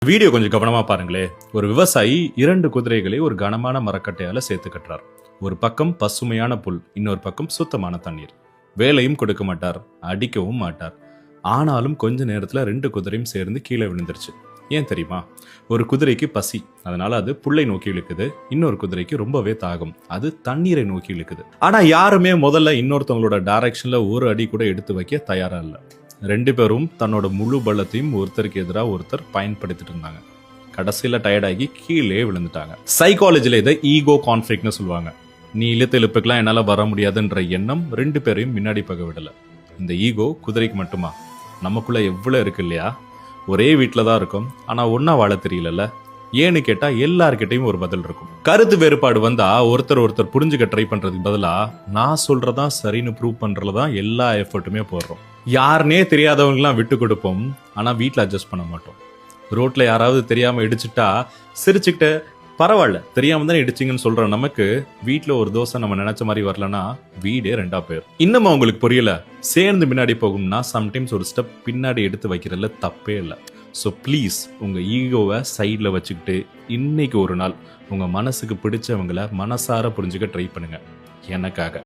Video கொஞ்சம் கவனமா பாருங்களே. ஒரு விவசாயி 2 குதிரைகளை ஒரு கனமான மரக்கட்டையால சேர்த்து கட்டுறார். ஒரு பக்கம் பசுமையான புல், இன்னொரு பக்கம் சுத்தமான தண்ணீர். வேலையும் கொடுக்க மாட்டார், அடிக்கவும் மாட்டார். ஆனாலும் கொஞ்ச நேரத்துல 2 குதிரையும் சேர்ந்து கீழே விழுந்துருச்சு. ஏன் தெரியுமா? ஒரு குதிரைக்கு பசி, அதனால அது புல்லை நோக்கி இழுக்குது. இன்னொரு குதிரைக்கு ரொம்பவே தாகம், அது தண்ணீரை நோக்கி இழுக்குது. ஆனா யாருமே முதல்ல இன்னொருத்தவங்களோட டைரக்ஷன்ல ஒரு அடி கூட எடுத்து வைக்க தயாரா இல்ல. 2 பேரும் தன்னோட முழு பலத்தையும் ஒருத்தருக்கு எதிராக ஒருத்தர் பயன்படுத்திட்டு இருந்தாங்க. கடைசியில டயர்டாகி கீழே விழுந்துட்டாங்க. சைக்காலஜில இதை ஈகோ கான்ஃபிளிக்ட்னு சொல்லுவாங்க. நீ இழுத்து இழுப்புக்கெல்லாம் என்னால வர முடியாதுன்ற எண்ணம் 2 பேரையும் முன்னாடி போக விடல. இந்த ஈகோ குதிரைக்கு மட்டுமா? நமக்குள்ள எவ்வளவு இருக்கு இல்லையா? ஒரே வீட்டில தான் இருக்கும், ஆனா ஒன்னா வாழ தெரியல. ஏன்னு கேட்டா எல்லார்கிட்டையும் ஒரு பதில் இருக்கும். கருத்து வேறுபாடு வந்தா ஒருத்தர் புரிஞ்சுக்க ட்ரை பண்றதுக்கு பதிலா நான் சொல்றதா சரின்னு ப்ரூவ் பண்றதுதான் எல்லா எஃபர்ட்டுமே போடுறோம். யாருனே தெரியாதவங்கலாம் விட்டு கொடுப்போம், ஆனா வீட்டுல அட்ஜஸ்ட் பண்ண மாட்டோம். ரோட்ல யாராவது தெரியாம இடிச்சுட்டா சிரிச்சுக்கிட்டு பரவாயில்ல தெரியாம தானே இடிச்சிங்கன்னு சொல்ற நமக்கு வீட்டுல ஒரு தோசை நம்ம நினைச்ச மாதிரி வரலன்னா வீடே 2 போயிடும். இன்னமும் உங்களுக்கு புரியல? சேர்ந்து முன்னாடி போகணும்னா சம்டைம்ஸ் ஒரு ஸ்டெப் பின்னாடி எடுத்து வைக்கிறதுல தப்பே இல்லை. ஸோ ப்ளீஸ் உங்க ஈகோவை சைட்ல வச்சுக்கிட்டு இன்னைக்கு ஒரு நாள் உங்க மனசுக்கு பிடிச்சவங்களை மனசார புரிஞ்சுக்க ட்ரை பண்ணுங்க, எனக்காக.